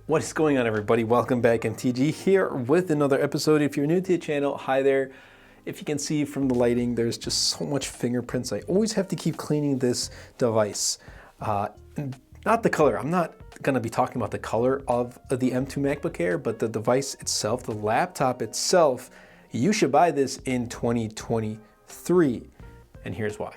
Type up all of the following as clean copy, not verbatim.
What is going on, everybody? Welcome back. MTG here with another episode. If you're new to the channel, hi there. If you can see from the lighting, there's just so much fingerprints. I always have to keep cleaning this device. Not the color. I'm not going to be talking about the color of the M2 MacBook Air, but the device itself, the laptop itself. You should buy this in 2023, and here's why.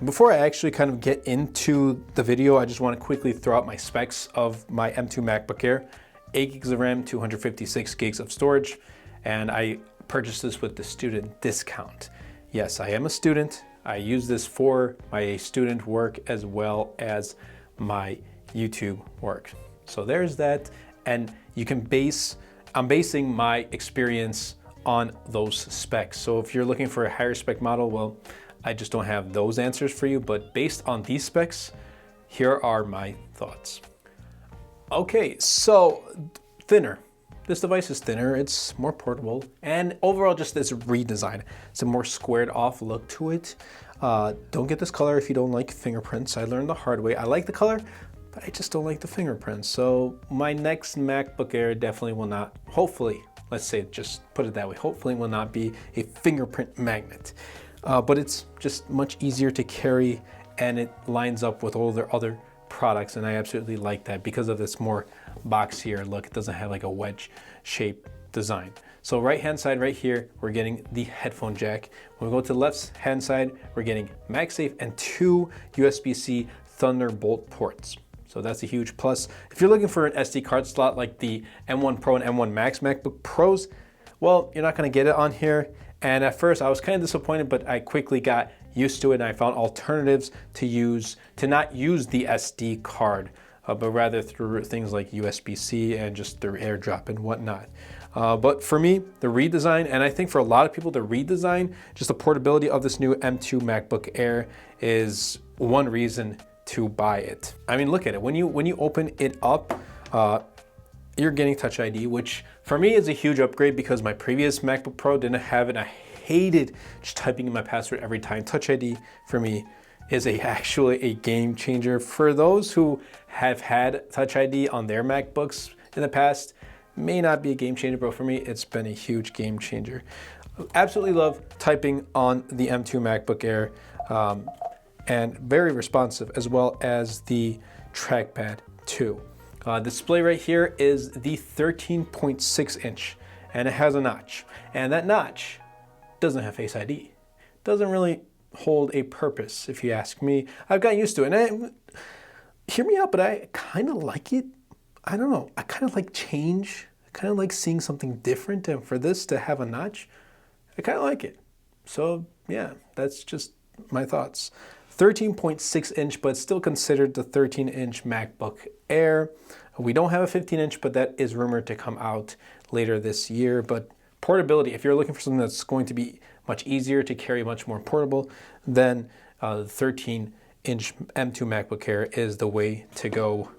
Before I actually kind of get into the video, I just want to quickly throw out my specs of my M2 MacBook Air. 8 gigs of RAM, 256 gigs of storage, and I purchased this with the student discount. Yes, I am a student. I use this for my student work as well as my YouTube work. So there's that, and you can I'm basing my experience on those specs. So if you're looking for a higher spec model, well, I just don't have those answers for you, but based on these specs, here are my thoughts. Okay, so thinner. This device is thinner, it's more portable, and overall just this redesign. It's a more squared off look to it. Don't get this color if you don't like fingerprints. I learned the hard way. I like the color, but I just don't like the fingerprints. So my next MacBook Air definitely will not, hopefully, let's say, just put it that way, hopefully will not be a fingerprint magnet. But it's just much easier to carry, and it lines up with all their other products, and I absolutely like that because of this more boxier look. It doesn't have like a wedge shape design. So right hand side right here, we're getting the headphone jack. When we go to the left hand side, we're getting MagSafe and 2 USB-C Thunderbolt ports. So that's a huge plus. If you're looking for an SD card slot like the M1 Pro and M1 Max MacBook Pros, well, you're not gonna get it on here. And at first I was kind of disappointed, but I quickly got used to it, and I found alternatives to not use the SD card, but rather through things like USB-C and just through AirDrop and whatnot. But for me, the redesign, and I think for a lot of people, the redesign, just the portability of this new M2 MacBook Air is one reason to buy it. I mean, look at it. When you open it up, you're getting Touch ID, which for me is a huge upgrade because my previous MacBook Pro didn't have it. I hated just typing in my password every time. Touch ID for me is actually a game changer. For those who have had Touch ID on their MacBooks in the past, may not be a game changer, but for me, it's been a huge game changer. Absolutely love typing on the M2 MacBook Air, and very responsive, as well as the trackpad too. Display right here is the 13.6 inch, and it has a notch, and that notch doesn't have Face ID. Doesn't really hold a purpose, if you ask me. I've gotten used to it, and hear me out, but I kind of like it. I don't know, I kind of like change. I kind of like seeing something different, and for this to have a notch, I kind of like it. So yeah, that's just my thoughts. 13.6 inch, but still considered the 13-inch MacBook Air. We don't have a 15-inch, but that is rumored to come out later this year. But portability, if you're looking for something that's going to be much easier to carry, much more portable, then the 13-inch M2 MacBook Air is the way to go.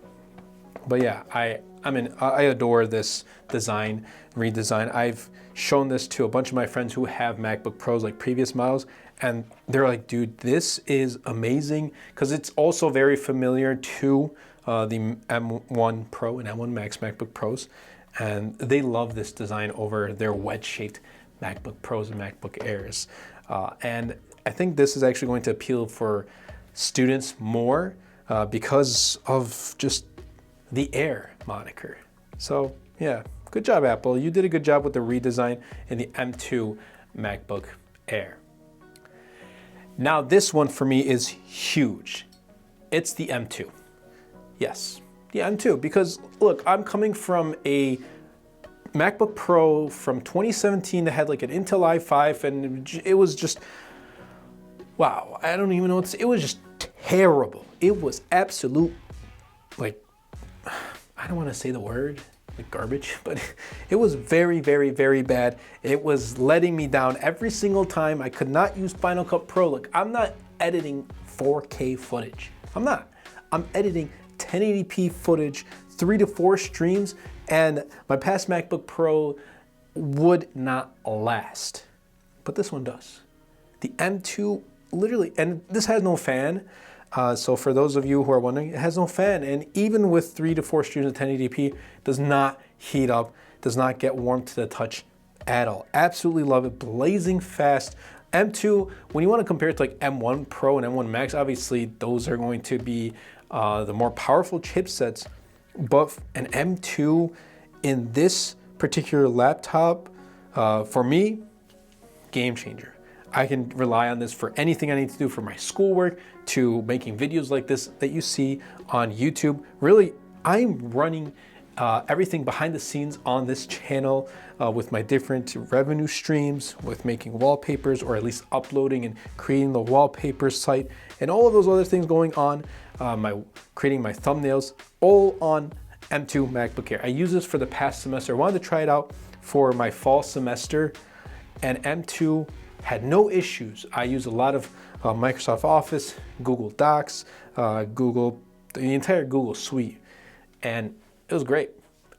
But yeah, I adore this redesign. I've shown this to a bunch of my friends who have MacBook Pros, like previous models, and they're like, dude, this is amazing, because it's also very familiar to the M1 Pro and M1 Max MacBook Pros, and they love this design over their wedge-shaped MacBook Pros and MacBook Airs. And I think this is actually going to appeal for students more because of just the Air moniker. So yeah, good job, Apple. You did a good job with the redesign in the M2 MacBook Air. Now this one for me is huge. It's the M2. Yes, the M2, because look, I'm coming from a MacBook Pro from 2017 that had like an Intel i5, and it was just, wow, I don't even know what to say. It was just terrible. It was absolute, like, I don't want to say the word, like garbage, but it was very, very, very bad. It was letting me down every single time. I could not use Final Cut Pro. Look, I'm not editing 4K footage. I'm not. I'm editing 1080p footage, 3 to 4 streams, and my past MacBook Pro would not last. But this one does. The M2 literally, and this has no fan. So for those of you who are wondering, it has no fan, and even with 3 to 4 streams of 1080p, does not heat up, does not get warm to the touch at all. Absolutely love it, blazing fast. M2, when you want to compare it to like M1 Pro and M1 Max, obviously those are going to be the more powerful chipsets, but an M2 in this particular laptop, for me, game changer. I can rely on this for anything I need to do, for my schoolwork, to making videos like this that you see on YouTube. Really, I'm running everything behind the scenes on this channel with my different revenue streams, with making wallpapers, or at least uploading and creating the wallpaper site, and all of those other things going on, creating my thumbnails, all on M2 MacBook Air. I used this for the past semester. I wanted to try it out for my fall semester, and M2 had no issues. I use a lot of Microsoft Office, Google Docs, the entire Google suite, and it was great,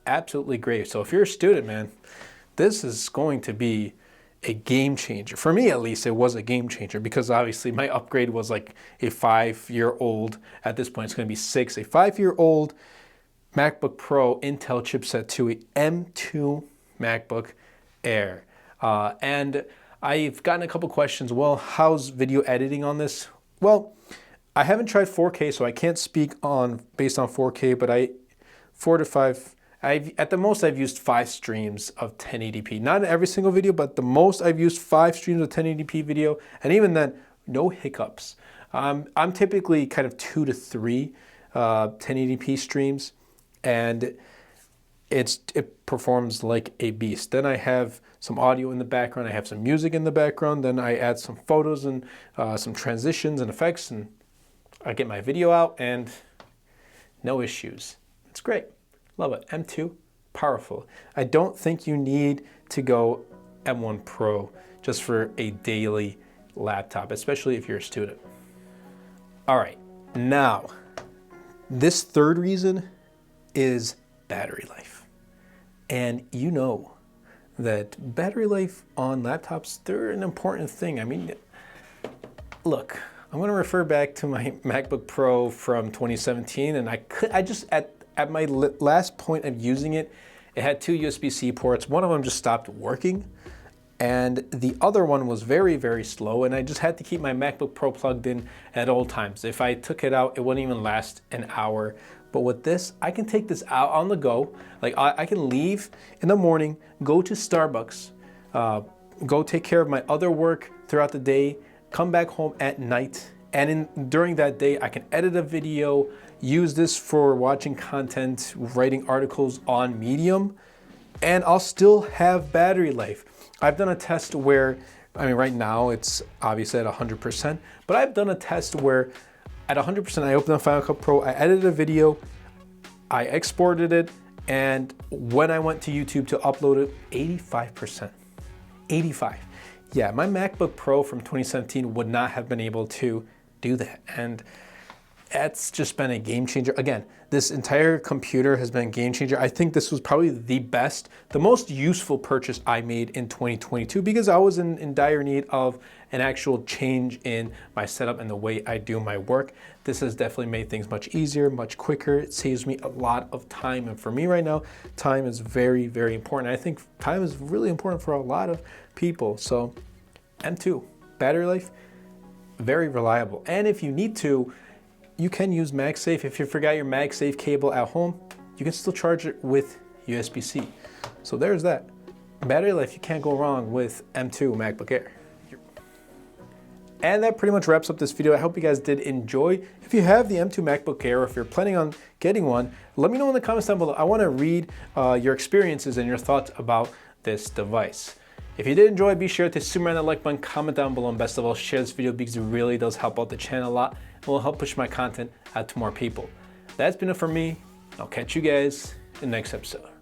absolutely great. So if you're a student, man, this is going to be a game changer. For me, at least, it was a game changer, because obviously my upgrade was like a 5-year-old. At this point, it's going to be 6, a 5-year-old MacBook Pro Intel chipset to a M2 MacBook Air. And I've gotten a couple questions. Well, how's video editing on this? Well, I haven't tried 4K, so I can't speak on based on 4K, but at the most I've used 5 streams of 1080p. Not in every single video, but the most I've used 5 streams of 1080p video, and even then, no hiccups. I'm typically kind of 2 to 3 1080p streams, and it performs like a beast. Then I have some audio in the background, I have some music in the background, then I add some photos and some transitions and effects, and I get my video out, and no issues. It's great. Love it. M2, powerful. I don't think you need to go M1 Pro just for a daily laptop, especially if you're a student. All right, now, this third reason is battery life. And you know that battery life on laptops, they're an important thing. I mean, look, I'm gonna refer back to my MacBook Pro from 2017, and I just, at my last point of using it, it had 2 USB-C ports. One of them just stopped working, and the other one was very, very slow, and I just had to keep my MacBook Pro plugged in at all times. If I took it out, it wouldn't even last an hour. But with this, I can take this out on the go. Like I can leave in the morning, go to Starbucks, go take care of my other work throughout the day, come back home at night, and during that day, I can edit a video, use this for watching content, writing articles on Medium, and I'll still have battery life. I've done a test where, I mean, right now it's obviously at 100%, but I've done a test where at 100%, I opened up Final Cut Pro, I edited a video, I exported it, and when I went to YouTube to upload it, 85%. 85. Yeah, my MacBook Pro from 2017 would not have been able to do that. And that's just been a game changer. Again, this entire computer has been a game changer. I think this was probably the most useful purchase I made in 2022, because I was in dire need of an actual change in my setup and the way I do my work. This has definitely made things much easier, much quicker. It saves me a lot of time. And for me right now, time is very, very important. I think time is really important for a lot of people. So M2, battery life, very reliable. And if you need to, you can use MagSafe. If you forgot your MagSafe cable at home, you can still charge it with USB-C. So there's that. Battery life, you can't go wrong with M2 MacBook Air. And that pretty much wraps up this video. I hope you guys did enjoy. If you have the M2 MacBook Air, or if you're planning on getting one, let me know in the comments down below. I want to read your experiences and your thoughts about this device. If you did enjoy, be sure to smash that like button, comment down below, and best of all, share this video, because it really does help out the channel a lot and will help push my content out to more people. That's been it for me. I'll catch you guys in the next episode.